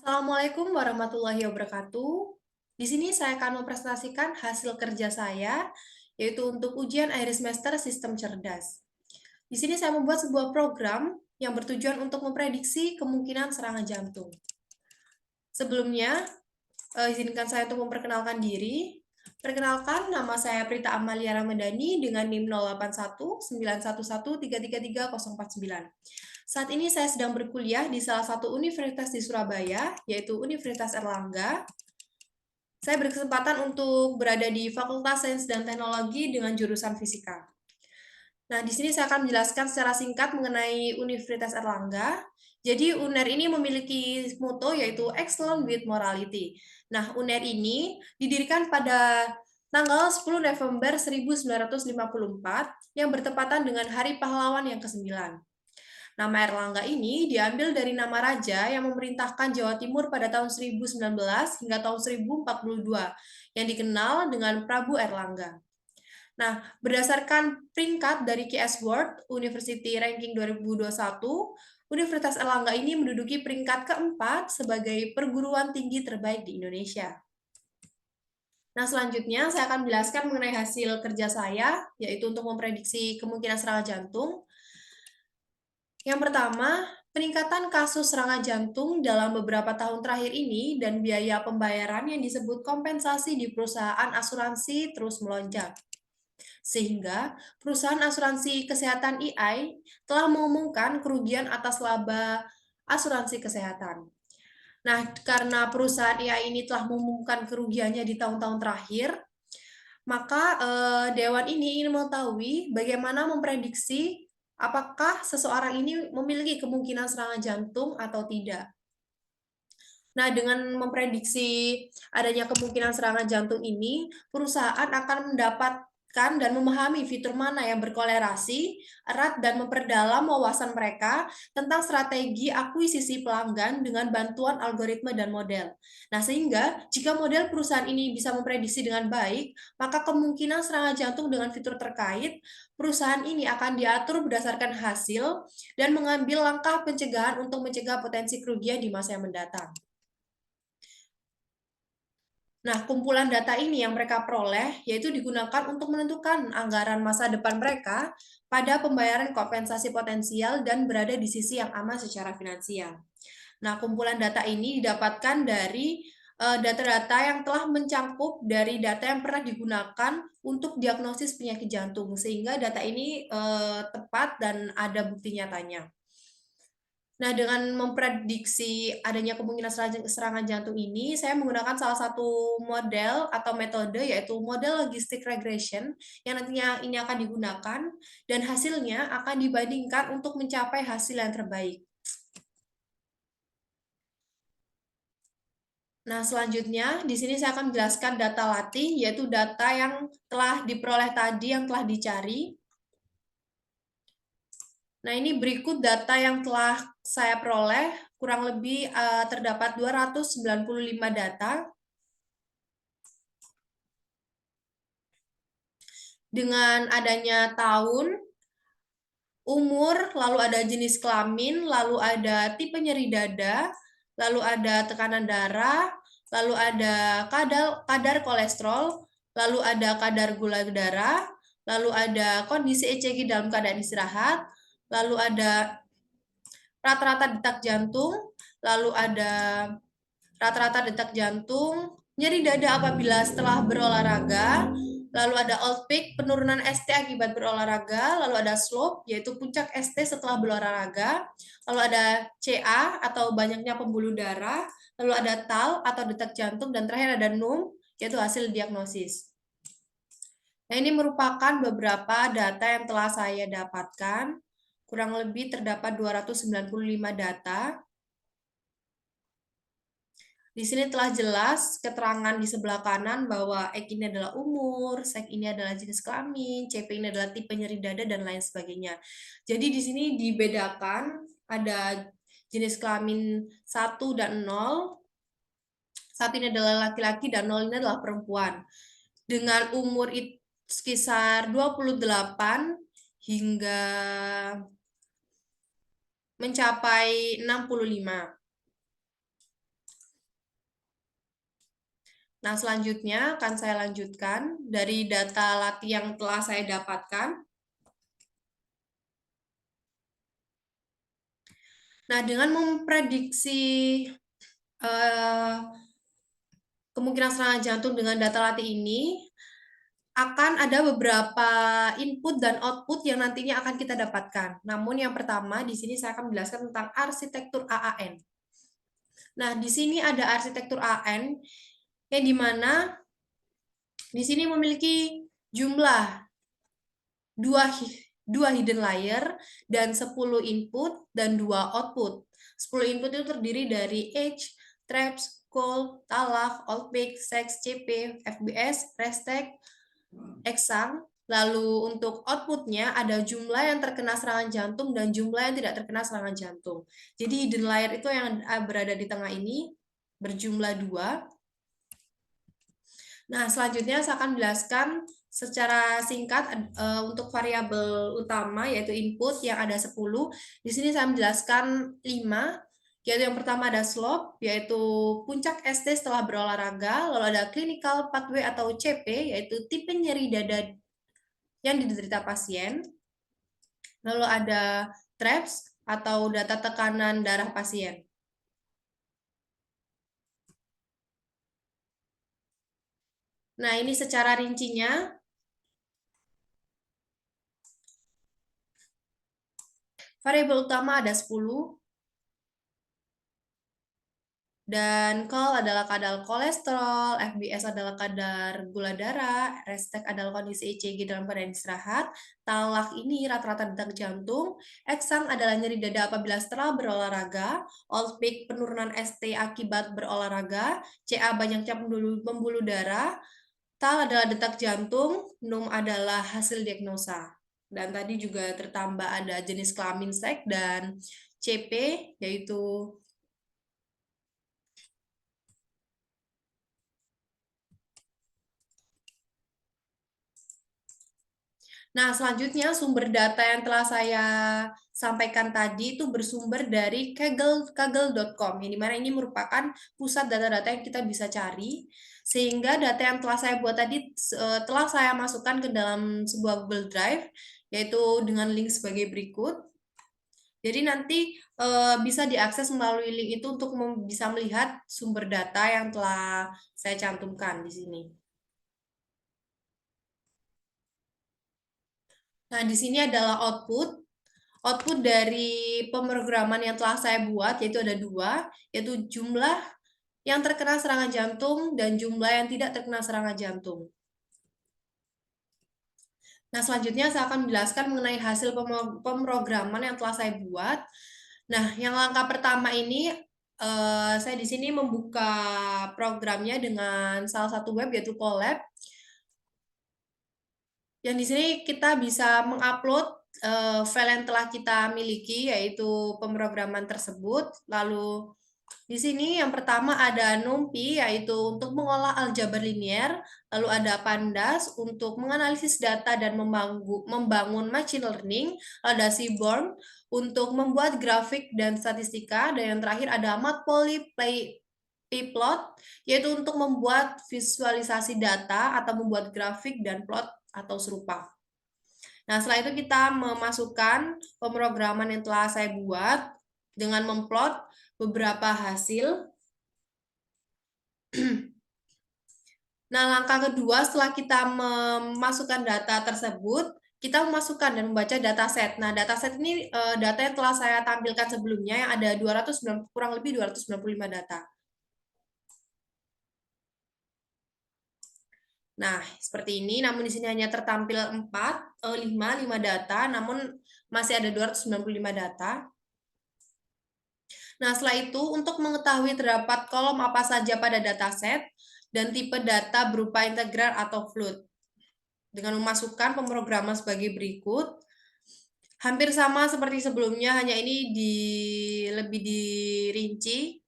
Assalamualaikum warahmatullahi wabarakatuh. Di sini saya akan mempresentasikan hasil kerja saya, yaitu untuk ujian akhir semester sistem cerdas. Di sini saya membuat sebuah program yang bertujuan untuk memprediksi kemungkinan serangan jantung. Sebelumnya, izinkan saya untuk memperkenalkan diri. Perkenalkan, nama saya Prita Amalia Ramadhani dengan NIM 081911333049. Saat ini saya sedang berkuliah di salah satu universitas di Surabaya, yaitu Universitas Erlangga. Saya berkesempatan untuk berada di Fakultas Sains dan Teknologi dengan jurusan fisika. Nah, di sini saya akan menjelaskan secara singkat mengenai Universitas Erlangga. Jadi, UNER ini memiliki moto yaitu Excellence with Morality. Nah, UNER ini didirikan pada tanggal 10 November 1954 yang bertepatan dengan Hari Pahlawan yang ke-9. Nama Erlangga ini diambil dari nama raja yang memerintahkan Jawa Timur pada tahun 1019 hingga tahun 1042 yang dikenal dengan Prabu Erlangga. Nah, berdasarkan peringkat dari QS World University Ranking 2021, Universitas Erlangga ini menduduki peringkat keempat sebagai perguruan tinggi terbaik di Indonesia. Nah, selanjutnya saya akan menjelaskan mengenai hasil kerja saya, yaitu untuk memprediksi kemungkinan serangan jantung. Yang pertama, peningkatan kasus serangan jantung dalam beberapa tahun terakhir ini dan biaya pembayaran yang disebut kompensasi di perusahaan asuransi terus melonjak. Sehingga perusahaan asuransi kesehatan EI telah mengumumkan kerugian atas laba asuransi kesehatan. Nah, karena perusahaan EI ini telah mengumumkan kerugiannya di tahun-tahun terakhir, maka Dewan ini ingin mengetahui bagaimana memprediksi apakah seseorang ini memiliki kemungkinan serangan jantung atau tidak. Nah, dengan memprediksi adanya kemungkinan serangan jantung ini, perusahaan akan mendapatkan dan memahami fitur mana yang berkolerasi erat dan memperdalam wawasan mereka tentang strategi akuisisi pelanggan dengan bantuan algoritma dan model. Nah, sehingga jika model perusahaan ini bisa memprediksi dengan baik, maka kemungkinan serangan jantung dengan fitur terkait perusahaan ini akan diatur berdasarkan hasil dan mengambil langkah pencegahan untuk mencegah potensi kerugian di masa yang mendatang. Nah, kumpulan data ini yang mereka peroleh yaitu digunakan untuk menentukan anggaran masa depan mereka pada pembayaran kompensasi potensial dan berada di sisi yang aman secara finansial. Nah, kumpulan data ini didapatkan dari data-data yang telah mencangkup dari data yang pernah digunakan untuk diagnosis penyakit jantung, sehingga data ini tepat dan ada bukti nyatanya. Nah, dengan memprediksi adanya kemungkinan serangan jantung ini, saya menggunakan salah satu model atau metode, yaitu model logistic regression, yang nantinya ini akan digunakan, dan hasilnya akan dibandingkan untuk mencapai hasil yang terbaik. Nah, selanjutnya, di sini saya akan menjelaskan data latih, yaitu data yang telah diperoleh tadi, yang telah dicari. Nah, ini berikut data yang telah saya peroleh, kurang lebih terdapat 295 data. Dengan adanya tahun, umur, lalu ada jenis kelamin, lalu ada tipe nyeri dada, lalu ada tekanan darah, lalu ada kadar kolesterol, lalu ada kadar gula darah, lalu ada kondisi ECG dalam keadaan istirahat, lalu ada rata-rata detak jantung, lalu ada rata-rata detak jantung, nyeri dada apabila setelah berolahraga, lalu ada old peak, penurunan ST akibat berolahraga, lalu ada slope, yaitu puncak ST setelah berolahraga, lalu ada CA atau banyaknya pembuluh darah, lalu ada TAL atau detak jantung, dan terakhir ada NUM, yaitu hasil diagnosis. Nah, ini merupakan beberapa data yang telah saya dapatkan, kurang lebih terdapat 295 data. Di sini telah jelas keterangan di sebelah kanan bahwa X ini adalah umur, seks ini adalah jenis kelamin, CP ini adalah tipe nyeri dada, dan lain sebagainya. Jadi di sini dibedakan ada jenis kelamin 1 dan 0. 1 ini adalah laki-laki dan 0 ini adalah perempuan. Dengan umur sekitar 28 hingga mencapai 65. Nah, selanjutnya akan saya lanjutkan dari data latih yang telah saya dapatkan. Nah, dengan memprediksi kemungkinan serangan jantung dengan data latih ini, akan ada beberapa input dan output yang nantinya akan kita dapatkan. Namun yang pertama, di sini saya akan menjelaskan tentang arsitektur AAN. Nah, di sini ada arsitektur AAN, yang dimana di sini memiliki jumlah dua hidden layer dan 10 input dan 2 output. 10 input itu terdiri dari age, traps, call, talak, old peak, sex, CP, FBS, restek, exam. Lalu untuk outputnya ada jumlah yang terkena serangan jantung dan jumlah yang tidak terkena serangan jantung. Jadi hidden layer itu yang berada di tengah ini berjumlah 2. Nah, selanjutnya saya akan menjelaskan secara singkat untuk variabel utama yaitu input yang ada 10. Di sini saya menjelaskan 5, yaitu yang pertama ada slope, yaitu puncak ST setelah berolahraga, lalu ada clinical pathway atau CP, yaitu tipe nyeri dada yang diderita pasien, lalu ada TRAPS atau data tekanan darah pasien. Nah, ini secara rincinya. Variabel utama ada 10, dan call adalah kadar kolesterol, FBS adalah kadar gula darah, restek adalah kondisi ECG dalam keadaan istirahat, talak ini rata-rata detak jantung, eksang adalah nyeri dada apabila setelah berolahraga, old peak penurunan ST akibat berolahraga, CA banyaknya pembuluh darah, TAL adalah detak jantung, NUM adalah hasil diagnosa. Dan tadi juga tertambah ada jenis kelamin seks dan CP, yaitu Nah, selanjutnya sumber data yang telah saya sampaikan tadi itu bersumber dari kaggle.com, yang dimana ini merupakan pusat data-data yang kita bisa cari, sehingga data yang telah saya buat tadi telah saya masukkan ke dalam sebuah Google Drive, yaitu dengan link sebagai berikut. Jadi nanti bisa diakses melalui link itu untuk bisa melihat sumber data yang telah saya cantumkan di sini. Nah, di sini adalah output. Output dari pemrograman yang telah saya buat, yaitu ada 2, yaitu jumlah yang terkena serangan jantung dan jumlah yang tidak terkena serangan jantung. Nah, selanjutnya saya akan menjelaskan mengenai hasil pemrograman yang telah saya buat. Nah, yang langkah pertama ini, saya di sini membuka programnya dengan salah satu web, yaitu Colab. Yang di sini kita bisa mengupload file yang telah kita miliki, yaitu pemrograman tersebut. Lalu di sini yang pertama ada NumPy, yaitu untuk mengolah aljabar linier. Lalu ada Pandas untuk menganalisis data dan membangun machine learning. Lalu ada Seaborn untuk membuat grafik dan statistika. Dan yang terakhir ada Matplotlib, yaitu untuk membuat visualisasi data atau membuat grafik dan plot atau serupa. Nah, setelah itu kita memasukkan pemrograman yang telah saya buat dengan memplot beberapa hasil. Nah, langkah kedua setelah kita memasukkan data tersebut, kita memasukkan dan membaca dataset. Nah, dataset ini data yang telah saya tampilkan sebelumnya yang ada kurang lebih 295 data. Nah, seperti ini, namun di sini hanya tertampil 5 data, namun masih ada 295 data. Nah, setelah itu, untuk mengetahui terdapat kolom apa saja pada dataset, dan tipe data berupa integral atau float. Dengan memasukkan pemrograman sebagai berikut, hampir sama seperti sebelumnya, hanya ini lebih dirinci.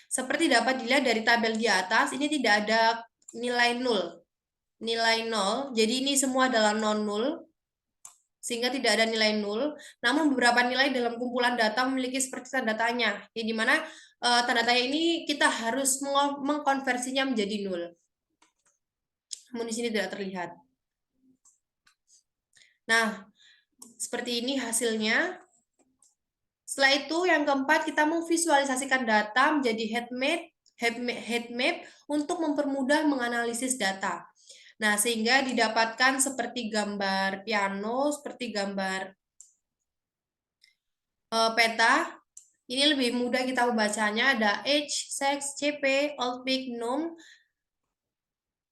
Seperti dapat dilihat dari tabel di atas, ini tidak ada nilai 0. Jadi ini semua adalah non-null, sehingga tidak ada nilai 0. Namun beberapa nilai dalam kumpulan data memiliki seperti tanda tanya, di mana tanda tanya ini kita harus mengkonversinya menjadi 0. namun di sini tidak terlihat. Nah, seperti ini hasilnya. Setelah itu, yang keempat, kita memvisualisasikan data menjadi heat map untuk mempermudah menganalisis data. Nah, sehingga didapatkan seperti gambar piano, seperti gambar peta. Ini lebih mudah kita membacanya, ada age, sex, CP, old peak, num.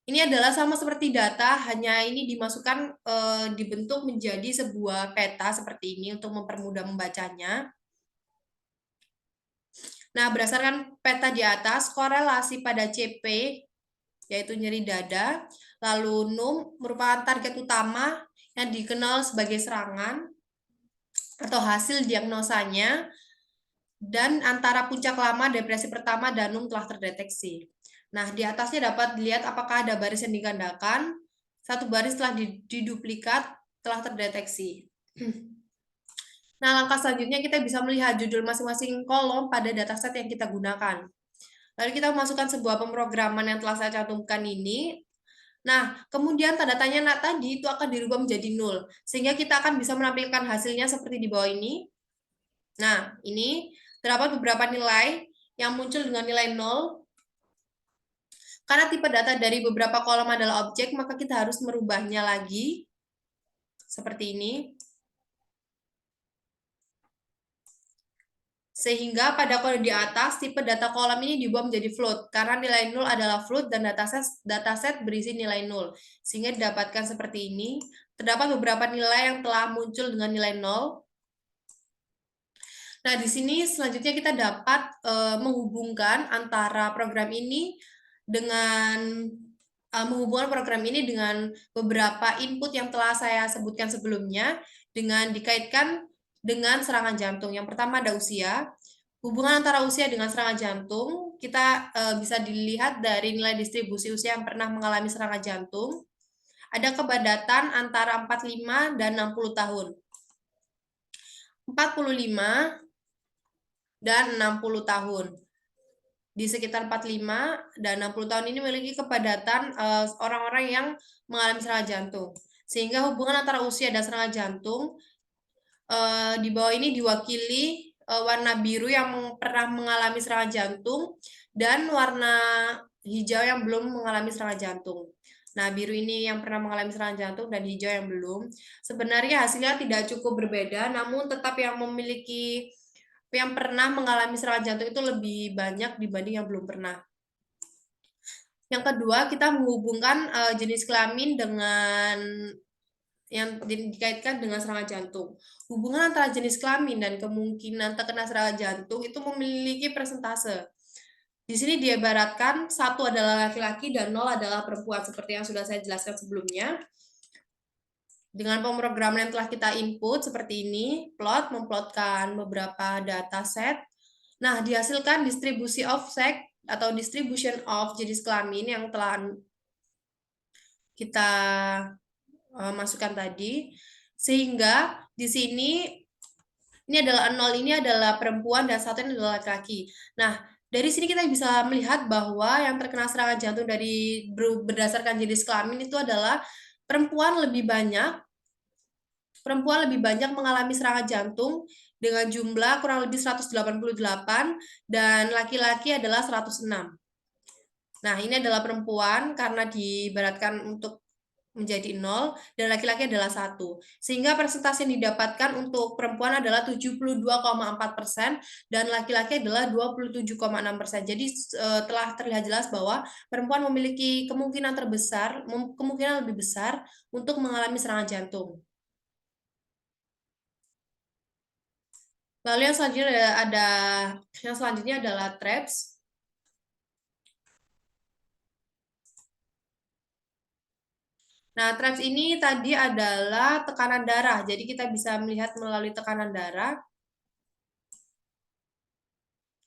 Ini adalah sama seperti data, hanya ini dimasukkan, dibentuk menjadi sebuah peta seperti ini untuk mempermudah membacanya. Nah, berdasarkan peta di atas, korelasi pada CP, yaitu nyeri dada, lalu num merupakan target utama yang dikenal sebagai serangan atau hasil diagnosanya, dan antara puncak lama depresi pertama dan num telah terdeteksi. Nah, di atasnya dapat dilihat apakah ada baris yang digandakan, satu baris telah diduplikat, telah terdeteksi. Nah, langkah selanjutnya kita bisa melihat judul masing-masing kolom pada dataset yang kita gunakan. Lalu kita memasukkan sebuah pemrograman yang telah saya cantumkan ini. Nah, kemudian tanda tanya tadi itu akan dirubah menjadi 0, sehingga kita akan bisa menampilkan hasilnya seperti di bawah ini. Nah, ini terdapat beberapa nilai yang muncul dengan nilai 0. Karena tipe data dari beberapa kolom adalah objek, maka kita harus merubahnya lagi. Seperti ini. Sehingga pada kode di atas, tipe data kolom ini diubah menjadi float, karena nilai 0 adalah float dan dataset berisi nilai 0. Sehingga didapatkan seperti ini. Terdapat beberapa nilai yang telah muncul dengan nilai 0. Nah, di sini selanjutnya kita dapat menghubungkan antara program ini dengan beberapa input yang telah saya sebutkan sebelumnya, dengan dikaitkan dengan serangan jantung. Yang pertama ada usia. Hubungan antara usia dengan serangan jantung, kita bisa dilihat dari nilai distribusi usia yang pernah mengalami serangan jantung. Ada kepadatan antara 45 dan 60 tahun. 45 dan 60 tahun. Di sekitar 45 dan 60 tahun ini memiliki kepadatan orang-orang yang mengalami serangan jantung. Sehingga hubungan antara usia dan serangan jantung di bawah ini diwakili warna biru yang pernah mengalami serangan jantung dan warna hijau yang belum mengalami serangan jantung. Nah, biru ini yang pernah mengalami serangan jantung dan hijau yang belum. Sebenarnya hasilnya tidak cukup berbeda, namun tetap yang pernah mengalami serangan jantung itu lebih banyak dibanding yang belum pernah. Yang kedua, kita menghubungkan jenis kelamin dengan yang dikaitkan dengan serangan jantung. Hubungan antara jenis kelamin dan kemungkinan terkena serangan jantung itu memiliki persentase. Di sini diibaratkan 1 adalah laki-laki dan 0 adalah perempuan, seperti yang sudah saya jelaskan sebelumnya. Dengan pemrograman yang telah kita input seperti ini, memplotkan beberapa dataset. Nah, dihasilkan distribusi of sex atau distribution of jenis kelamin yang telah kita masukkan tadi. Sehingga di sini ini adalah 0 ini adalah perempuan dan 1 ini adalah laki-laki. Nah, dari sini kita bisa melihat bahwa yang terkena serangan jantung dari berdasarkan jenis kelamin itu adalah perempuan lebih banyak mengalami serangan jantung dengan jumlah kurang lebih 188 dan laki-laki adalah 106. Nah, ini adalah perempuan karena diibaratkan untuk menjadi 0 dan laki-laki adalah 1. Sehingga persentase yang didapatkan untuk perempuan adalah 72,4% dan laki-laki adalah 27,6%. Jadi telah terlihat jelas bahwa perempuan memiliki kemungkinan lebih besar untuk mengalami serangan jantung. Lalu yang selanjutnya adalah TRAPS. Nah, TRAPS ini tadi adalah tekanan darah. Jadi kita bisa melihat melalui tekanan darah.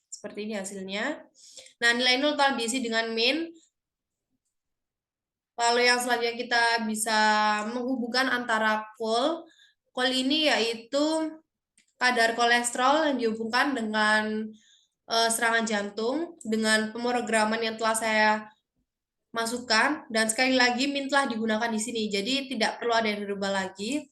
Seperti ini hasilnya. Nah, nilai 0 telah diisi dengan min. Lalu yang selanjutnya kita bisa menghubungkan antara KOL. KOL ini yaitu kadar kolesterol yang dihubungkan dengan serangan jantung dengan pemrograman yang telah saya masukkan, dan sekali lagi min telah digunakan di sini, jadi tidak perlu ada yang dirubah lagi.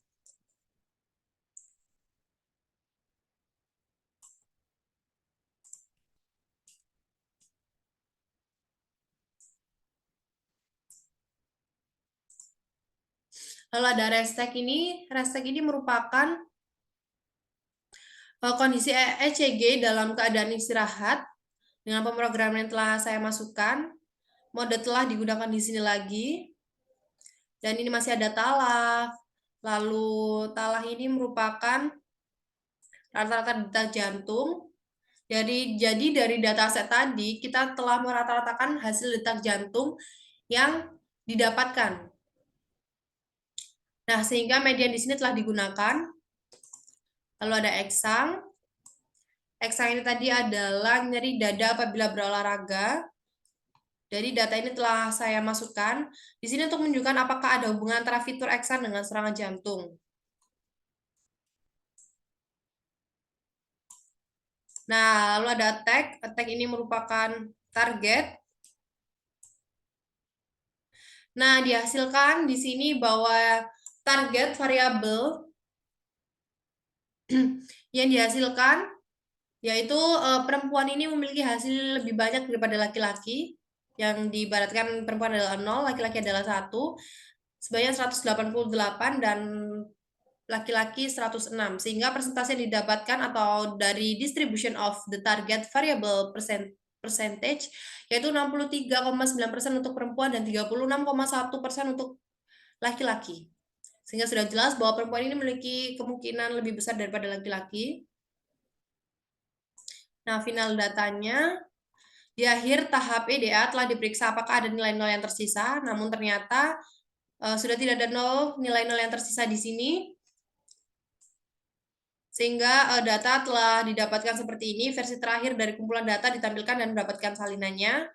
Lalu ada restek ini merupakan kondisi ECG dalam keadaan istirahat dengan pemrograman yang telah saya masukkan. Mode telah digunakan di sini lagi. Dan ini masih ada talah. Lalu talah ini merupakan rata-rata detak jantung. Jadi dari dataset tadi kita telah merata-ratakan hasil detak jantung yang didapatkan. Nah, sehingga median di sini telah digunakan. Lalu ada eksang. Eksang ini tadi adalah nyeri dada apabila berolahraga. Dari data ini telah saya masukkan di sini untuk menunjukkan apakah ada hubungan antara fitur eksang dengan serangan jantung. Nah, lalu ada tag. Tag ini merupakan target. Nah, dihasilkan di sini bahwa target variabel yang dihasilkan yaitu perempuan ini memiliki hasil lebih banyak daripada laki-laki. Yang diibaratkan perempuan adalah 0, laki-laki adalah 1, sebanyak 188 dan laki-laki 106. Sehingga persentase yang didapatkan atau dari distribution of the target variable percentage yaitu 63,9% untuk perempuan dan 36,1% untuk laki-laki. Sehingga sudah jelas bahwa perempuan ini memiliki kemungkinan lebih besar daripada laki-laki. Nah, final datanya di akhir tahap EDA telah diperiksa apakah ada nilai-nol yang tersisa, namun ternyata sudah tidak ada nilai-nol yang tersisa di sini. Sehingga data telah didapatkan seperti ini, versi terakhir dari kumpulan data ditampilkan dan mendapatkan salinannya.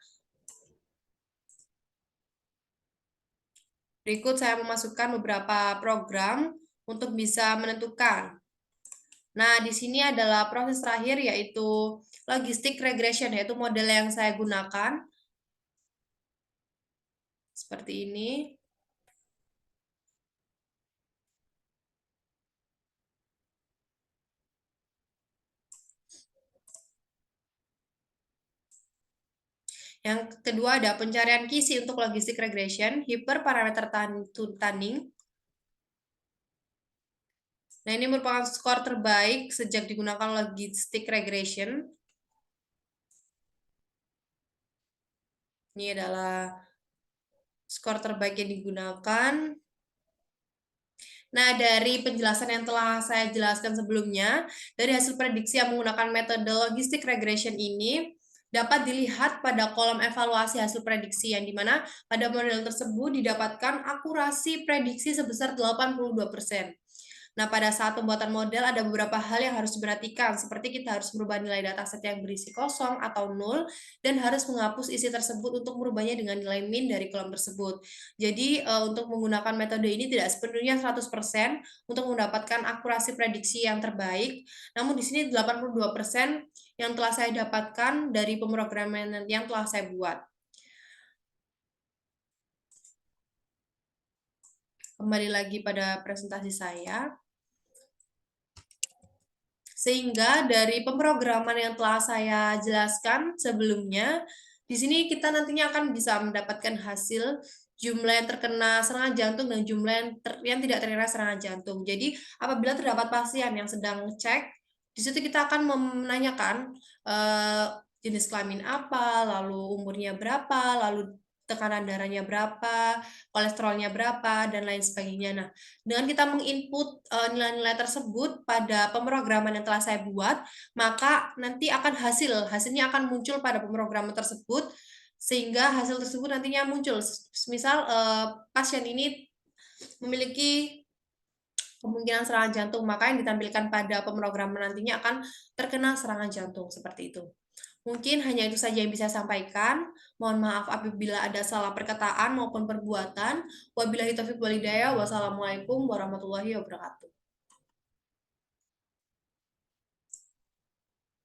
Berikut saya memasukkan beberapa program untuk bisa menentukan. Nah, di sini adalah proses terakhir yaitu logistic regression, yaitu model yang saya gunakan. Seperti ini. Yang kedua ada pencarian kisi untuk logistic regression, hyperparameter tunning. Nah, ini merupakan skor terbaik sejak digunakan logistic regression. Ini adalah skor terbaik yang digunakan. Nah, dari penjelasan yang telah saya jelaskan sebelumnya, dari hasil prediksi yang menggunakan metode logistic regression ini, dapat dilihat pada kolom evaluasi hasil prediksi, yang dimana pada model tersebut didapatkan akurasi prediksi sebesar 82%. Nah, pada saat pembuatan model ada beberapa hal yang harus diperhatikan, seperti kita harus merubah nilai dataset yang berisi kosong atau nol, dan harus menghapus isi tersebut untuk merubahnya dengan nilai min dari kolom tersebut. Jadi, untuk menggunakan metode ini tidak sepenuhnya 100% untuk mendapatkan akurasi prediksi yang terbaik, namun di sini 82% yang telah saya dapatkan dari pemrograman yang telah saya buat. Kembali lagi pada presentasi saya. Sehingga dari pemrograman yang telah saya jelaskan sebelumnya, di sini kita nantinya akan bisa mendapatkan hasil jumlah yang terkena serangan jantung dan jumlah yang tidak terkena serangan jantung. Jadi, apabila terdapat pasien yang sedang cek, di situ kita akan menanyakan jenis kelamin apa, lalu umurnya berapa, lalu tekanan darahnya berapa, kolesterolnya berapa, dan lain sebagainya. Nah, dengan kita menginput nilai-nilai tersebut pada pemrograman yang telah saya buat, maka nanti hasilnya akan muncul pada pemrograman tersebut, sehingga hasil tersebut nantinya muncul. Misal pasien ini memiliki kemungkinan serangan jantung, maka yang ditampilkan pada pemrograman nantinya akan terkena serangan jantung, seperti itu. Mungkin hanya itu saja yang bisa saya sampaikan. Mohon maaf apabila ada salah perkataan maupun perbuatan. Wabillahi taufiq wal hidayah. Wassalamualaikum warahmatullahi wabarakatuh.